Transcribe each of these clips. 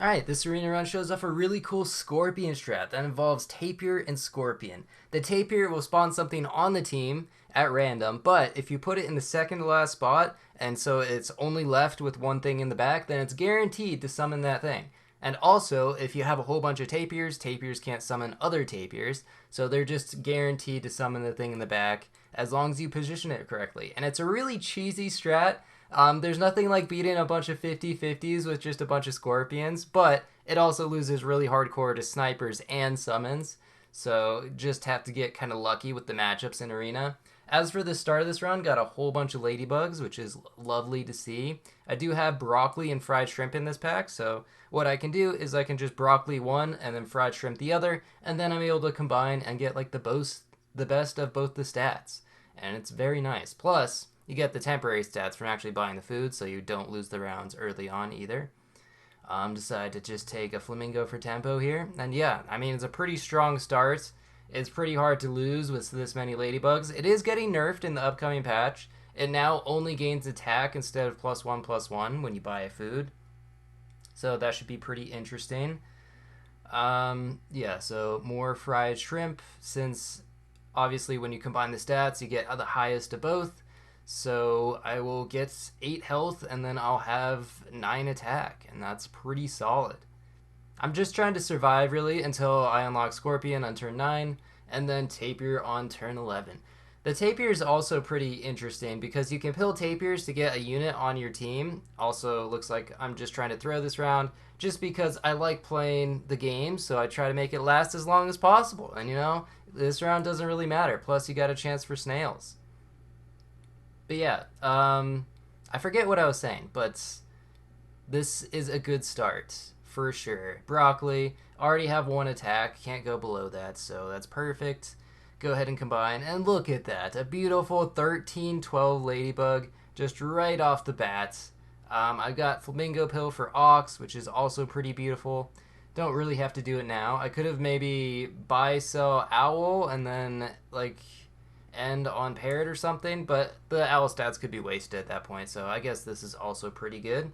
Alright, this arena run shows off a really cool Scorpion strat that involves Tapir and Scorpion. The Tapir will spawn something on the team at random, but if you put it in the second to last spot, and so it's only left with one thing in the back, then it's guaranteed to summon that thing. And also, if you have a whole bunch of tapirs, tapirs can't summon other tapirs, so they're just guaranteed to summon the thing in the back as long as you position it correctly. And it's a really cheesy strat. There's nothing like beating a bunch of 50-50s with just a bunch of scorpions, but it also loses really hardcore to snipers and summons, so just have to get kind of lucky with the matchups in arena. As for the start of this round, got a whole bunch of ladybugs, which is lovely to see. I do have broccoli and fried shrimp in this pack, so what I can do is I can just broccoli one and then fried shrimp the other, and then I'm able to combine and get like the best of both the stats. And it's very nice. Plus, you get the temporary stats from actually buying the food, so you don't lose the rounds early on either. Decide to just take a flamingo for tempo here. And yeah, I mean, it's a pretty strong start. It's pretty hard to lose with this many ladybugs. It is getting nerfed in the upcoming patch. It now only gains attack instead of +1/+1 when you buy a food. So that should be pretty interesting. Yeah, so more fried shrimp, since obviously when you combine the stats, you get the highest of both. So I will get 8 health and then I'll have 9 attack, and that's pretty solid. I'm just trying to survive really until I unlock Scorpion on turn 9 and then Tapir on turn 11. The Tapir is also pretty interesting because you can pill Tapirs to get a unit on your team. Also looks like I'm just trying to throw this round just because I like playing the game, so I try to make it last as long as possible. And you know, this round doesn't really matter. Plus you got a chance for snails. But yeah, I forget what I was saying, but this is a good start for sure. Broccoli, already have 1 attack, can't go below that, so that's perfect. Go ahead and combine, and look at that, a beautiful 13-12 ladybug just right off the bat. I've got flamingo pill for ox, which is also pretty beautiful. Don't really have to do it now. I could have maybe buy sell owl and then like end on parrot or something, but the owl stats could be wasted at that point, so I guess this is also pretty good.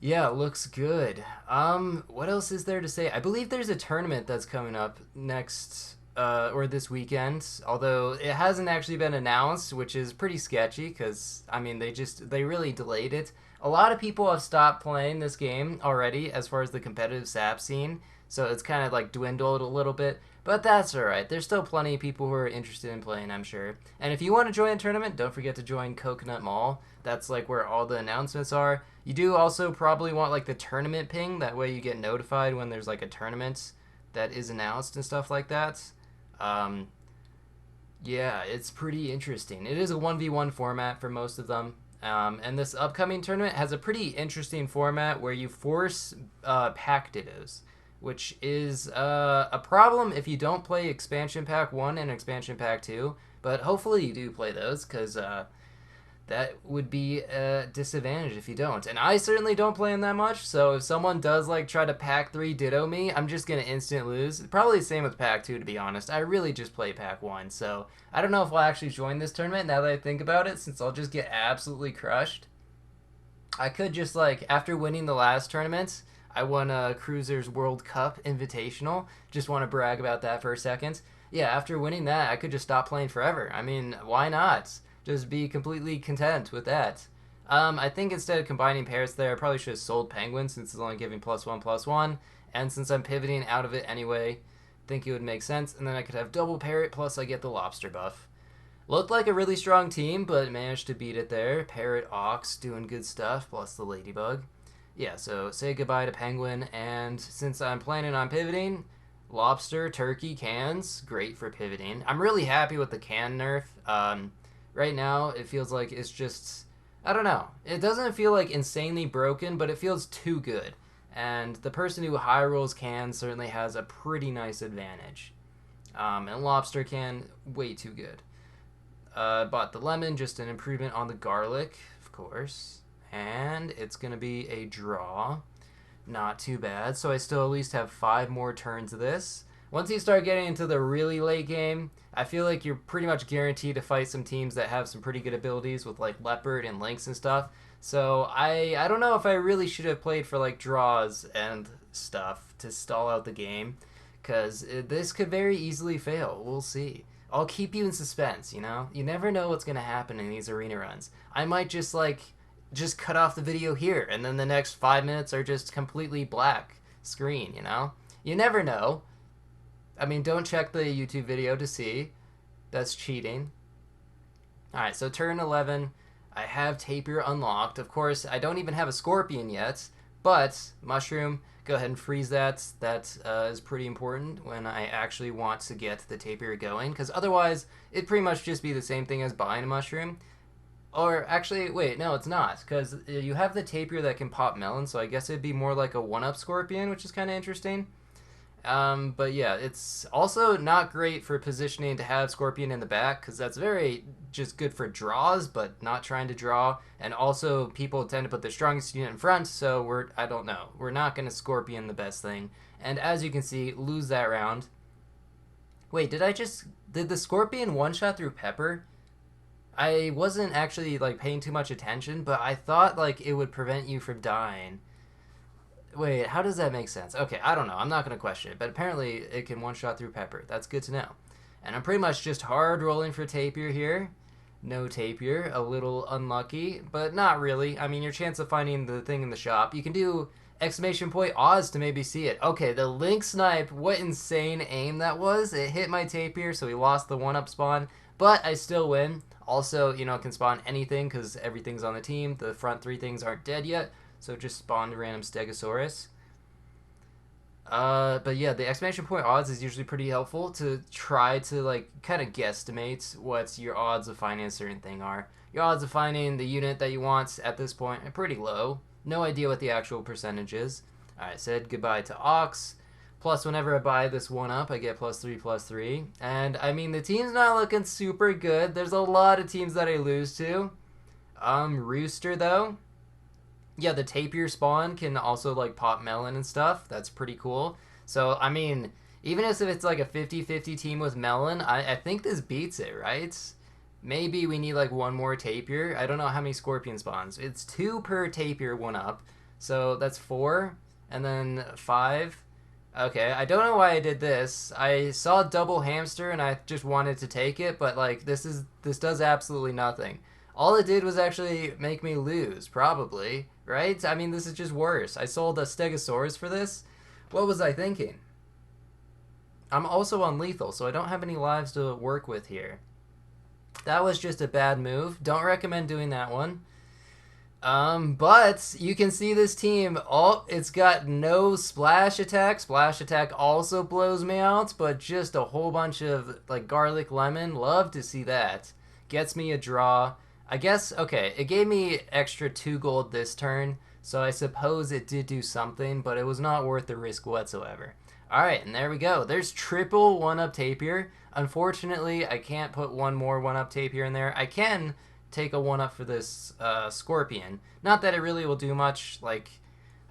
Yeah, looks good. What else is there to say? I believe there's a tournament that's coming up next or this weekend, although it hasn't actually been announced, which is pretty sketchy because I mean they really delayed it. A lot of people have stopped playing this game already as far as the competitive sap scene, so it's kind of like dwindled a little bit. But that's alright. There's still plenty of people who are interested in playing, I'm sure. And if you want to join a tournament, don't forget to join Coconut Mall. That's like where all the announcements are. You do also probably want like the tournament ping. That way you get notified when there's like a tournament that is announced and stuff like that. Um, yeah, it's pretty interesting. It is a 1v1 format for most of them. And this upcoming tournament has a pretty interesting format where you force pack dittos, which is a problem if you don't play Expansion Pack 1 and Expansion Pack 2, but hopefully you do play those, because that would be a disadvantage if you don't. And I certainly don't play them that much, so if someone does like try to Pack 3 ditto me, I'm just going to instant lose. Probably the same with Pack 2, to be honest. I really just play Pack 1, so I don't know if I'll actually join this tournament now that I think about it, since I'll just get absolutely crushed. I could just like, after winning the last tournament, I won a Cruisers World Cup Invitational. Just want to brag about that for a second. Yeah, after winning that, I could just stop playing forever. I mean, why not? Just be completely content with that. I think instead of combining parrots there, I probably should have sold penguins since it's only giving +1/+1. And since I'm pivoting out of it anyway, I think it would make sense. And then I could have double parrot, plus I get the lobster buff. Looked like a really strong team, but managed to beat it there. Parrot, ox, doing good stuff, plus the ladybug. Yeah, so say goodbye to penguin, and since I'm planning on pivoting, lobster, turkey, cans, great for pivoting. I'm really happy with the can nerf. Right now, it feels like it's just, I don't know. It doesn't feel like insanely broken, but it feels too good. And the person who high rolls cans certainly has a pretty nice advantage. And lobster can, way too good. Bought the lemon, just an improvement on the garlic, of course. And it's going to be a draw. Not too bad. So I still at least have 5 more turns of this. Once you start getting into the really late game, I feel like you're pretty much guaranteed to fight some teams that have some pretty good abilities with like Leopard and Lynx and stuff. So I don't know if I really should have played for like draws and stuff to stall out the game, because this could very easily fail. We'll see. I'll keep you in suspense. You never know what's gonna happen in these arena runs. I might just cut off the video here, and then the next 5 minutes are just completely black screen. You never know. I mean, don't check the YouTube video to see. That's cheating. All right, so turn 11. I have tapir unlocked. Of course, I don't even have a scorpion yet, but mushroom, go ahead and freeze that. That is pretty important when I actually want to get the tapir going, because otherwise it'd pretty much just be the same thing as buying a mushroom. Or actually, wait, no, it's not, because you have the tapir that can pop melon, so I guess it'd be more like a one-up scorpion, which is kind of interesting. But yeah, it's also not great for positioning to have Scorpion in the back, because that's very just good for draws, but not trying to draw. And also, people tend to put the strongest unit in front, so I don't know. We're not going to Scorpion the best thing. And as you can see, lose that round. Wait, did the Scorpion one-shot through Pepper? I wasn't actually, like, paying too much attention, but I thought, like, it would prevent you from dying. Wait, how does that make sense? Okay, I don't know. I'm not going to question it, but apparently it can one-shot through Pepper. That's good to know. And I'm pretty much just hard rolling for tapir here. No tapir, a little unlucky, but not really. I mean, your chance of finding the thing in the shop, you can do exclamation point Oz to maybe see it. Okay, the Link Snipe, what insane aim that was. It hit my tapir, so we lost the one-up spawn, but I still win. Also, can spawn anything because everything's on the team. The front three things aren't dead yet. So just spawned a random Stegosaurus. But yeah, the exclamation point odds is usually pretty helpful to try to like kind of guesstimate what your odds of finding a certain thing are. Your odds of finding the unit that you want at this point are pretty low. No idea what the actual percentage is. Alright, said goodbye to Ox. Plus, whenever I buy this one up, I get +3/+3. And I mean, the team's not looking super good. There's a lot of teams that I lose to. Rooster though. Yeah, the tapir spawn can also like pop melon and stuff. That's pretty cool. So, I mean, even if it's like a 50-50 team with melon, I think this beats it, right? Maybe we need like one more tapir. I don't know how many scorpion spawns. It's 2 per tapir, one up. So that's 4, and then 5. Okay, I don't know why I did this. I saw double hamster and I just wanted to take it, but like this does absolutely nothing. All it did was actually make me lose, probably, right? I mean, this is just worse. I sold a Stegosaurus for this. What was I thinking? I'm also on lethal, so I don't have any lives to work with here. That was just a bad move. Don't recommend doing that one. But you can see this team, it's got no splash attack. Splash attack also blows me out, but just a whole bunch of like garlic lemon. Love to see that. Gets me a draw. I guess, okay, it gave me extra 2 gold this turn, so I suppose it did do something, but it was not worth the risk whatsoever. Alright, and there we go. There's triple one-up tapir. Unfortunately, I can't put one more one-up tapir in there. I can take a one-up for this scorpion. Not that it really will do much. Like,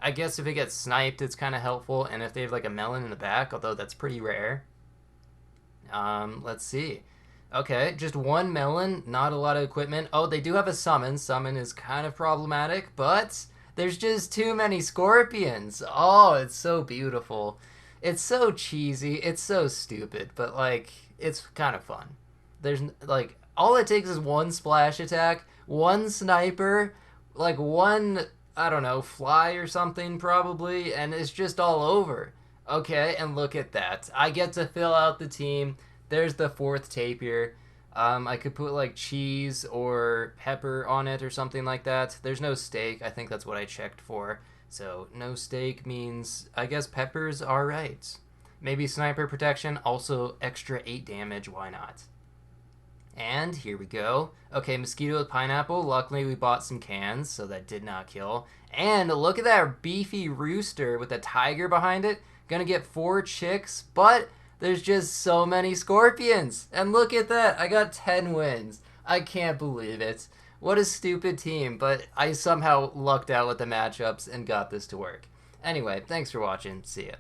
I guess if it gets sniped, it's kind of helpful, and if they have like a melon in the back, although that's pretty rare. Let's see. Okay, just 1 melon, not a lot of equipment. Oh, they do have a summon. Summon is kind of problematic, but there's just too many scorpions. Oh, it's so beautiful. It's so cheesy. It's so stupid, but like, it's kind of fun. There's like, all it takes is 1 splash attack, 1 sniper, like 1, I don't know, fly or something probably, and it's just all over. Okay, and look at that. I get to fill out the team. There's the 4th tapir. I could put like cheese or pepper on it or something like that. There's no steak. I think that's what I checked for. So no steak means, I guess peppers are right. Maybe sniper protection, also extra 8 damage, why not? And here we go. Okay, mosquito with pineapple. Luckily we bought some cans, so that did not kill. And look at that beefy rooster with a tiger behind it. Gonna get 4 chicks, but there's just so many scorpions. And look at that. I got 10 wins. I can't believe it. What a stupid team, but I somehow lucked out with the matchups and got this to work. Anyway, thanks for watching. See ya.